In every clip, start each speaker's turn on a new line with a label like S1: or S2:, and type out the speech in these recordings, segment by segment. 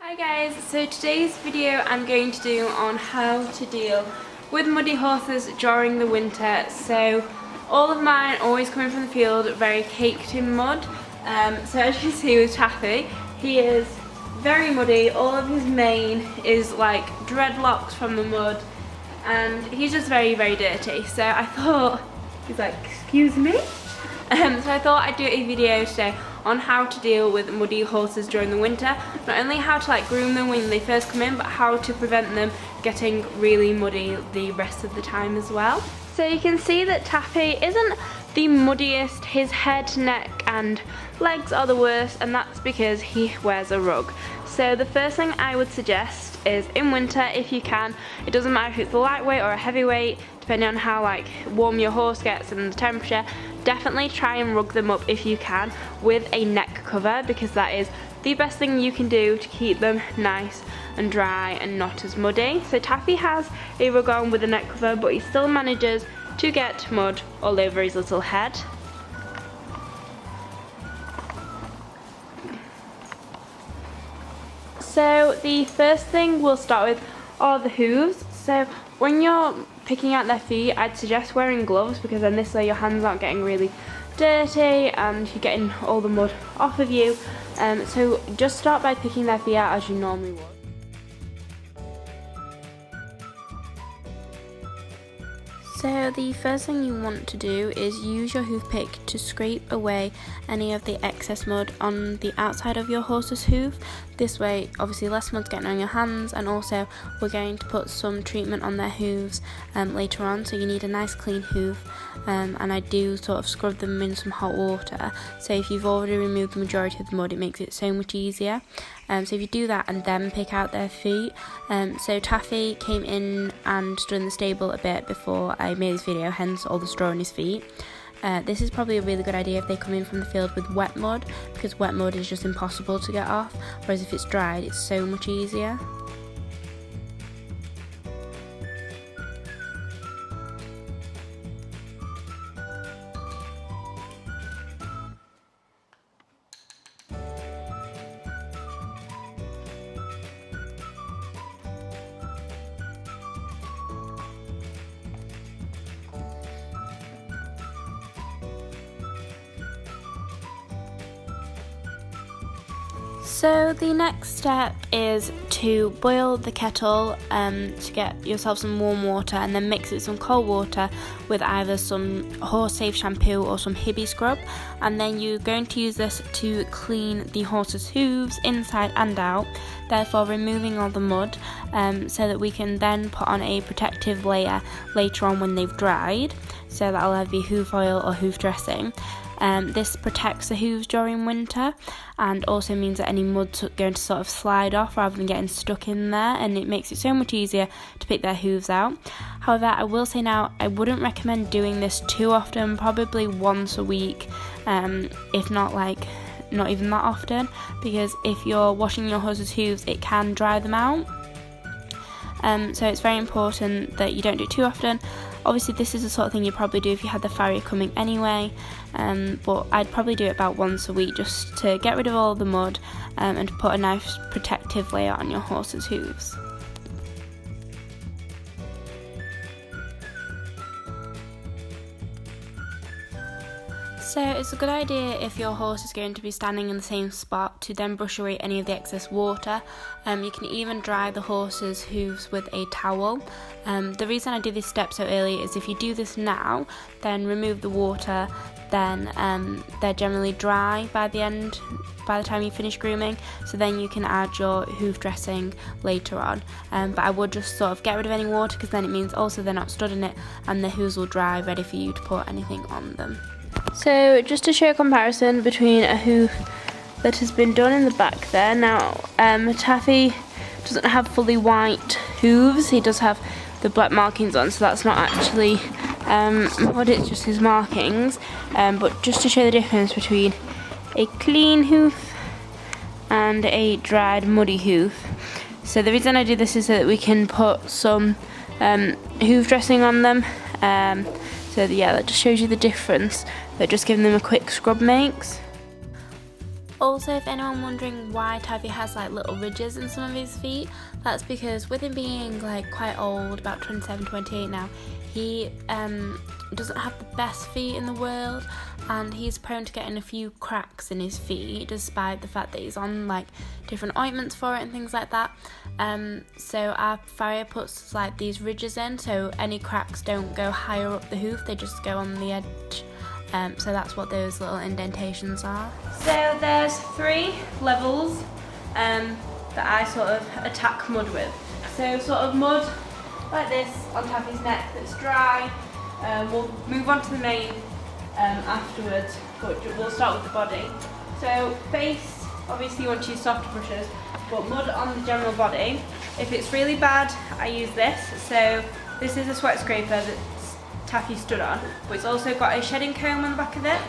S1: Hi guys, so today's video I'm going to do on how to deal with muddy horses during the winter. So all of mine always coming from the field very caked in mud. So as you can see with Taffy, he is very muddy. All of his mane is like dreadlocks from the mud and he's just very dirty. So I thought, he's like, excuse me? So I thought I'd do a video today on how to deal with muddy horses during the winter. Not only how to groom them when they first come in, but how to prevent them getting really muddy the rest of the time as well. So you can see that Taffy isn't the muddiest. His head, neck and legs are the worst, and that's because he wears a rug. So the first thing I would suggest is in winter, if you can, it doesn't matter if it's a lightweight or a heavyweight, depending on how warm your horse gets and the temperature, definitely try and rug them up if you can with a neck cover, because that is the best thing you can do to keep them nice and dry and not as muddy. So Taffy has a rug on with a neck cover, but he still manages to get mud all over his little head. So the first thing we'll start with are the hooves. So when you're picking out their feet, I'd suggest wearing gloves, because then this way your hands aren't getting really dirty and you're getting all the mud off of you. So just start by picking their feet out as you normally would. So the first thing you want to do is use your hoof pick to scrape away any of the excess mud on the outside of your horse's hoof. This way obviously less mud's getting on your hands, and also we're going to put some treatment on their hooves later on, so you need a nice clean hoof, and I do sort of scrub them in some hot water. So if you've already removed the majority of the mud, it makes it so much easier. So if you do that and then pick out their feet. So Taffy came in and stood in the stable a bit before I made this video, hence all the straw on his feet. This is probably a really good idea if they come in from the field with wet mud, because wet mud is just impossible to get off, whereas if it's dried it's so much easier. So the next step is to boil the kettle to get yourself some warm water, and then mix it with some cold water with either some Horse Safe shampoo or some Hibby scrub, and then you're going to use this to clean the horse's hooves inside and out, therefore removing all the mud, so that we can then put on a protective layer later on when they've dried. So that'll either be hoof oil or hoof dressing. This protects the hooves during winter, and also means that any mud's going to sort of slide off rather than getting stuck in there, and it makes it so much easier to pick their hooves out. However, I will say now, I wouldn't recommend doing this too often, probably once a week, if not not even that often, because if you're washing your horse's hooves it can dry them out. So it's very important that you don't do it too often. Obviously this is the sort of thing you'd probably do if you had the farrier coming anyway, but I'd probably do it about once a week just to get rid of all the mud and to put a nice protective layer on your horse's hooves. So it's a good idea if your horse is going to be standing in the same spot to then brush away any of the excess water. You can even dry the horse's hooves with a towel. The reason I do this step so early is if you do this now, then remove the water, then they're generally dry by the time you finish grooming, so then you can add your hoof dressing later on. But I would just sort of get rid of any water, because then it means also they're not stood in it and the hooves will dry ready for you to put anything on them. So just to show a comparison between a hoof that has been done in the back there. Now Taffy doesn't have fully white hooves, he does have the black markings on, so that's not actually mud, it's just his markings. But just to show the difference between a clean hoof and a dried muddy hoof. So the reason I do this is so that we can put some hoof dressing on them. So yeah, that just shows you the difference that just giving them a quick scrub makes. Also, if anyone wondering why Taffy has like little ridges in some of his feet, that's because with him being like quite old, about 27, 28 now, he doesn't have the best feet in the world, and he's prone to getting a few cracks in his feet despite the fact that he's on like different ointments for it and things like that. So our farrier puts like these ridges in so any cracks don't go higher up the hoof, they just go on the edge. So that's what those little indentations are. So there's 3 levels that I sort of attack mud with. So sort of mud like this on Taffy's neck that's dry. We'll move on to the mane afterwards, but we'll start with the body. So face, obviously you want to use softer brushes, but mud on the general body. If it's really bad, I use this. So this is a sweat scraper that Taffy stood on, but it's also got a shedding comb on the back of it,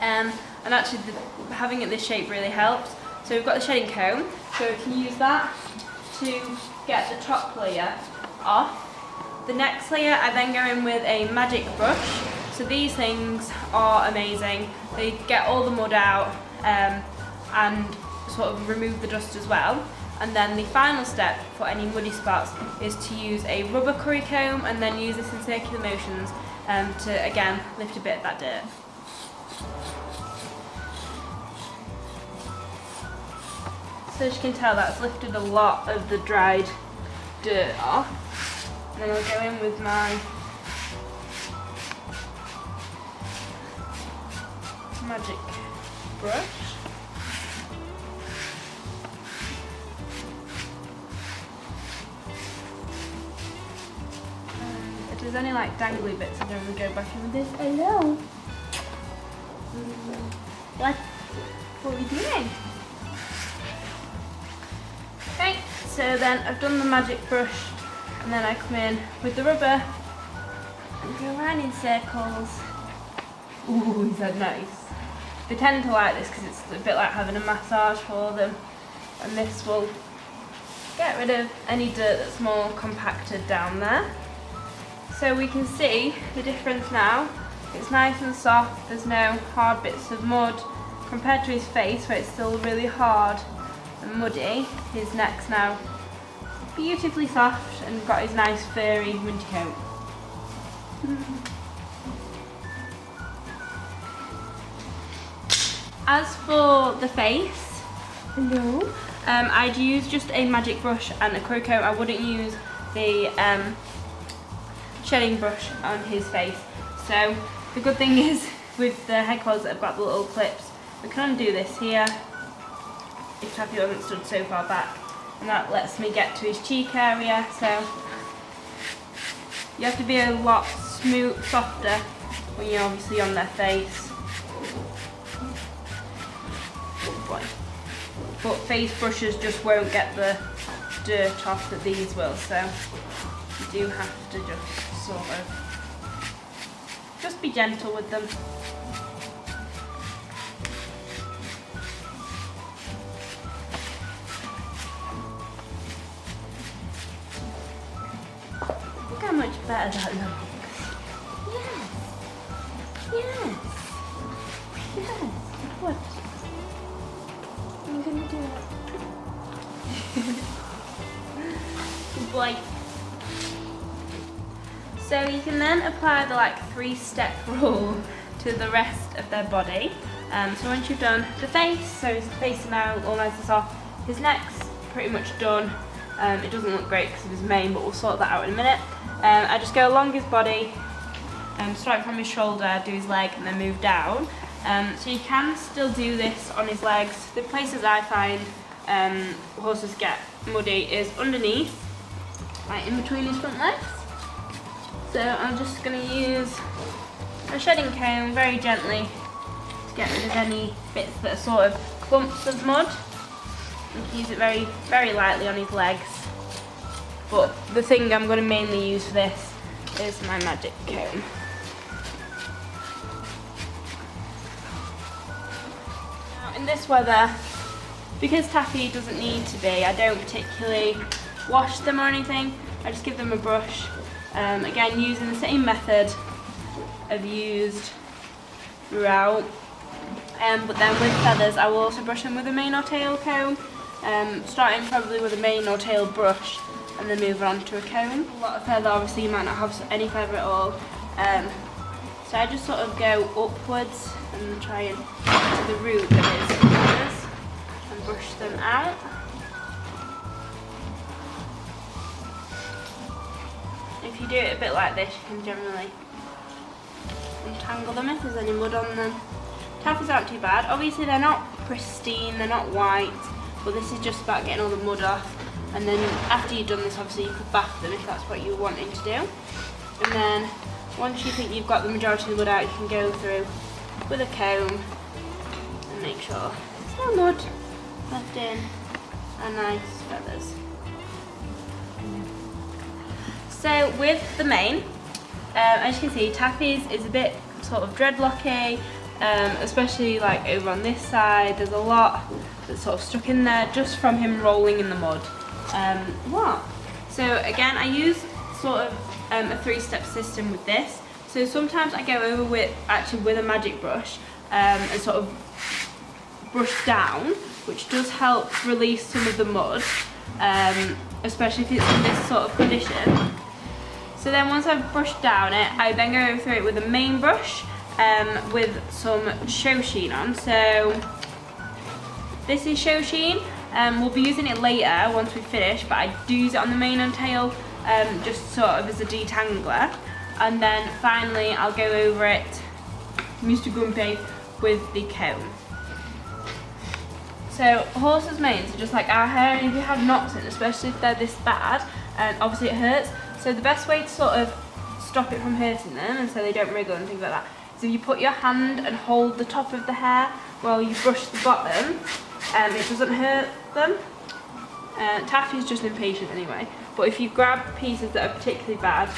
S1: and actually having it this shape really helps. So we've got the shedding comb, so we can use that to get the top layer off. The next layer I then go in with a magic brush. So these things are amazing, they get all the mud out and sort of remove the dust as well. And then the final step for any muddy spots is to use a rubber curry comb and then use this in circular motions to again lift a bit of that dirt. So as you can tell, that's lifted a lot of the dried dirt off. And then I'll go in with my magic brush. If there's any like dangly bits, I don't really go back in with this. Hello. What are we doing? Okay, so then I've done the magic brush, and then I come in with the rubber and go around in circles. Ooh, is that nice? They tend to like this because it's a bit like having a massage for them, and this will get rid of any dirt that's more compacted down there. So we can see the difference now. It's nice and soft, there's no hard bits of mud compared to his face where it's still really hard and muddy. His neck's now beautifully soft and got his nice furry winter coat. As for the face, hello, I'd use just a magic brush and a curry comb. I wouldn't use the shedding brush on his face. So the good thing is with the head clothes that have got the little clips, we can undo this here if Taffy hasn't stood so far back, and that lets me get to his cheek area. So you have to be a lot softer when you're obviously on their face. Oh boy. But face brushes just won't get the dirt off that these will, so you do have to just sort of just be gentle with them. Look how much better that looks. Yes. Yes. Yes. What? I'm gonna do it. Good boy. So you can then apply the like 3-step rule to the rest of their body. So once you've done the face, so his face is now all nice and soft, his neck's pretty much done. It doesn't look great because of his mane, but we'll sort that out in a minute. I just go along his body, start from his shoulder, do his leg, and then move down. So you can still do this on his legs. The places I find horses get muddy is underneath, right in between his front legs. So I'm just going to use a shedding comb very gently to get rid of any bits that are sort of clumps of mud. You can use it very, very lightly on his legs. But the thing I'm going to mainly use for this is my magic comb. Now in this weather, because Taffy doesn't need to be, I don't particularly wash them or anything. I just give them a brush. Again, using the same method I've used throughout. But then with feathers, I will also brush them with a mane or tail comb, starting probably with a mane or tail brush and then move on to a comb. A lot of feather, obviously you might not have any feather at all, so I just sort of go upwards and try and get to the root that is feathers and brush them out. If you do it a bit like this, you can generally untangle them if there's any mud on them. Taffies aren't too bad. Obviously they're not pristine, they're not white, but this is just about getting all the mud off. And then after you've done this, obviously you could bath them if that's what you're wanting to do. And then once you think you've got the majority of the mud out, you can go through with a comb and make sure there's no mud left in and nice feathers. So with the mane, as you can see, Taffy's is a bit sort of dreadlocky, especially like over on this side. There's a lot that's sort of stuck in there just from him rolling in the mud. So again, I use sort of a 3-step system with this. So sometimes I go over with a magic brush and sort of brush down, which does help release some of the mud, especially if it's in this sort of condition. So then once I've brushed down it, I then go through it with a main brush with some Show Sheen on. So this is Show Sheen. We'll be using it later once we finish, but I do use it on the mane and tail just sort of as a detangler. And then finally I'll go over it, Mr. Grumpy, with the comb. So horses' manes are just like our hair, and if you have knots in, especially if they're this bad, obviously it hurts. So the best way to sort of stop it from hurting them and so they don't wriggle and things like that, is if you put your hand and hold the top of the hair while you brush the bottom, it doesn't hurt them. Taffy's just impatient anyway, but if you grab pieces that are particularly bad,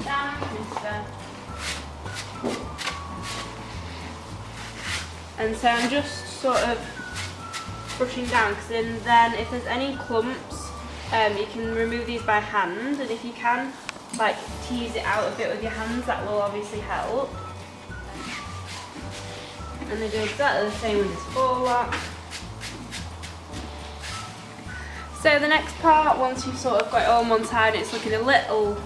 S1: down, mister. And so I'm just sort of brushing down, because then if there's any clumps, you can remove these by hand, and if you can like tease it out a bit with your hands, that will obviously help. And they do exactly the same with this forelock. So the next part, once you've sort of got it all on one side and it's looking a little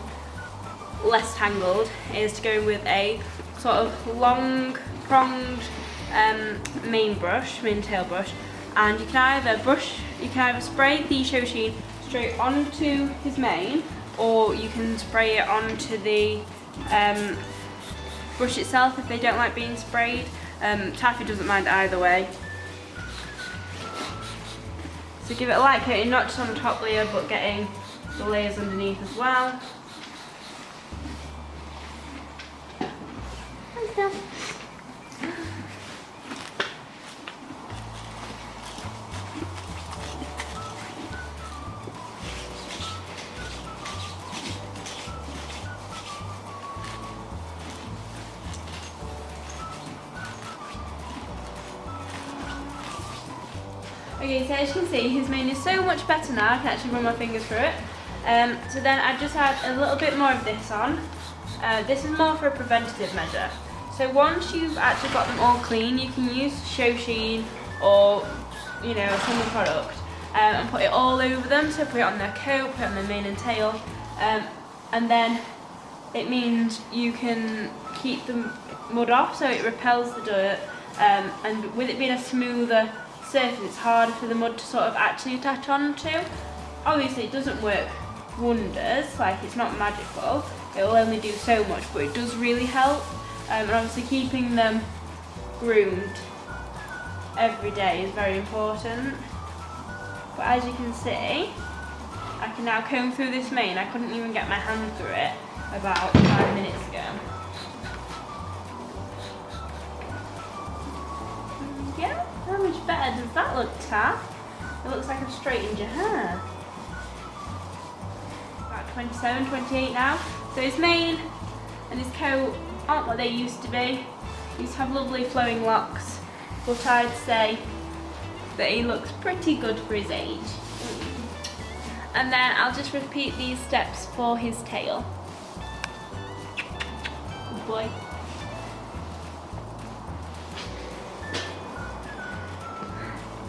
S1: less tangled, is to go with a sort of long pronged mane tail brush, and you can either spray the Show Sheen straight onto his mane, or you can spray it onto the brush itself if they don't like being sprayed. Taffy doesn't mind either way. So give it a light coating, not just on the top layer, but getting the layers underneath as well. There we go. Okay, so as you can see, his mane is so much better now. I can actually run my fingers through it. So then I've just had a little bit more of this on. This is more for a preventative measure. So once you've actually got them all clean, you can use Show Sheen or a similar product and put it all over them. So put it on their coat, put it on their mane and tail, and then it means you can keep the mud off, so it repels the dirt. And with it being a smoother surface, it's harder for the mud to sort of actually attach onto. Obviously it doesn't work wonders, like it's not magical, it will only do so much, but it does really help. And obviously keeping them groomed every day is very important. But as you can see, I can now comb through this mane. I couldn't even get my hand through it about 5 minutes ago. Yeah, how much better does that look, Taff? It looks like I've straightened your hair. About 27, 28 now. So his mane and his coat aren't what they used to be. He used to have lovely flowing locks, but I'd say that he looks pretty good for his age. And then I'll just repeat these steps for his tail. Good boy.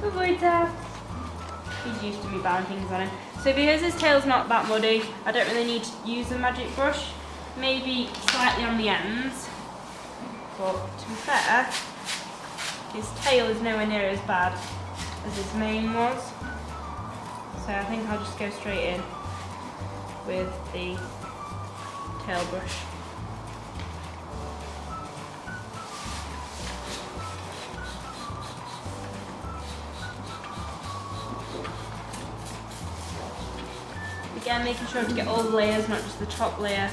S1: Good boy, Taff. He's used to me bowing things on him. So because his tail's not that muddy, I don't really need to use the magic brush. Maybe slightly on the ends. But to be fair, his tail is nowhere near as bad as his mane was. So I think I'll just go straight in with the tail brush. Again, making sure to get all the layers, not just the top layer.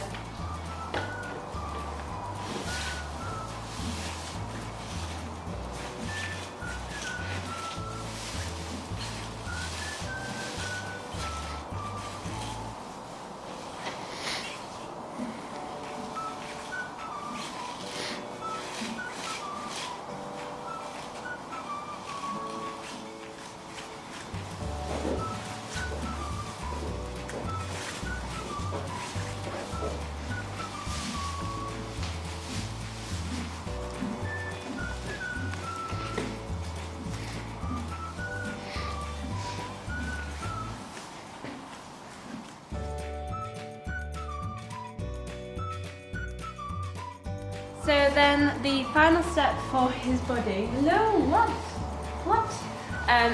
S1: So then the final step for his body,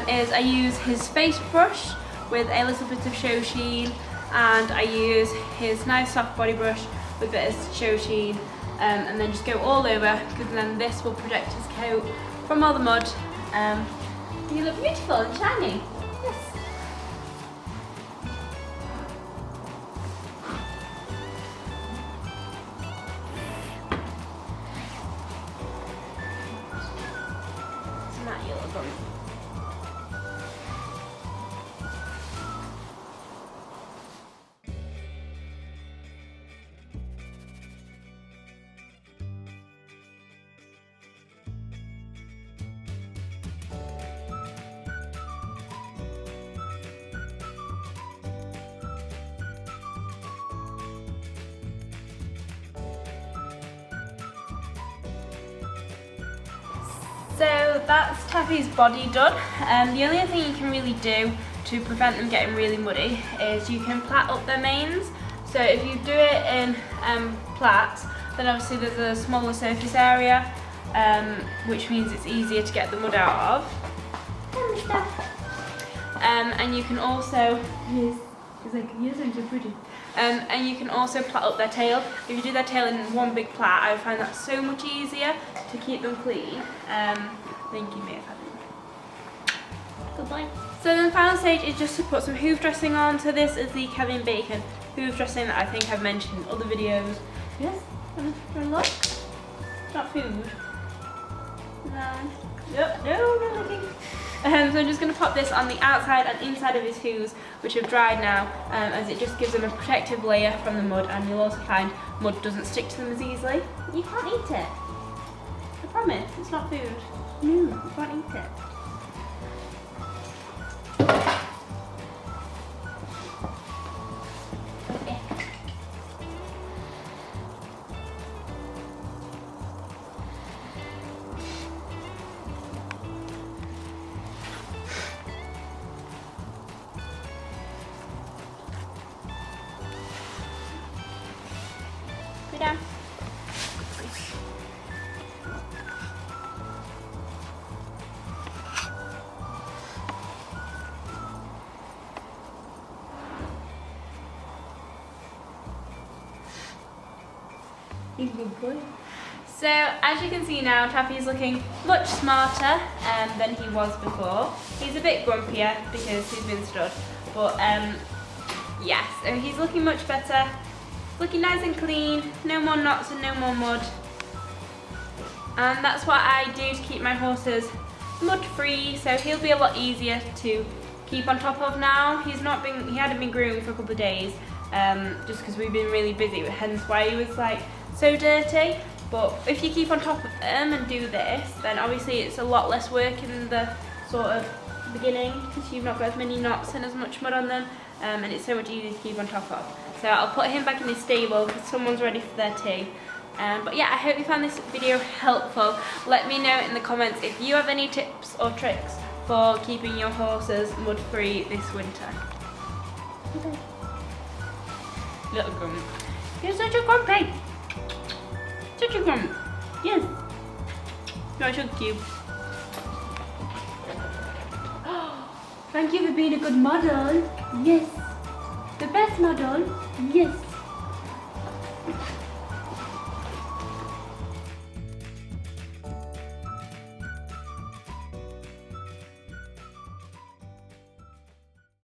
S1: is I use his face brush with a little bit of show sheen, and I use his nice soft body brush with a bit of show sheen, and then just go all over, because then this will protect his coat from all the mud. You look beautiful and shiny. Yes. Not yellow bum. So that's Taffy's body done. The only thing you can really do to prevent them getting really muddy is you can plait up their manes. So if you do it in plaits, then obviously there's a smaller surface area, which means it's easier to get the mud out of. And you can also, and you can also plait up their tail. If you do their tail in one big plait, I find that so much easier to keep them clean. Thank you, may have had them. Good boy. So then the final stage is just to put some hoof dressing on. So this is the Kevin Bacon hoof dressing that I think I've mentioned in other videos. Yes? Want to look? It's not food. No. Yep. No, not looking. So I'm just going to pop this on the outside and inside of his hooves, which have dried now, as it just gives them a protective layer from the mud, and you'll also find mud doesn't stick to them as easily. You can't eat it. I promise, it's not food. No, you can't eat it. Okay. Go down. So as you can see now, Taffy's looking much smarter than he was before. He's a bit grumpier because he's been stood, but yeah, so he's looking much better, looking nice and clean, no more knots and no more mud. And that's what I do to keep my horses mud free, so he'll be a lot easier to keep on top of now. He hadn't been groomed for a couple of days, just because we've been really busy, hence why he was like so dirty. But if you keep on top of them and do this, then obviously it's a lot less work in the sort of beginning, because you've not got as many knots and as much mud on them, and it's so much easier to keep on top of. So I'll put him back in his stable because someone's ready for their tea. But yeah, I hope you found this video helpful. Let me know in the comments if you have any tips or tricks for keeping your horses mud free this winter.
S2: Okay.
S1: Little grump. You're such a grumpy. Such a grump. Yes. You're so cute. Thank you for being a good model.
S2: Yes.
S1: The best model.
S2: Yes.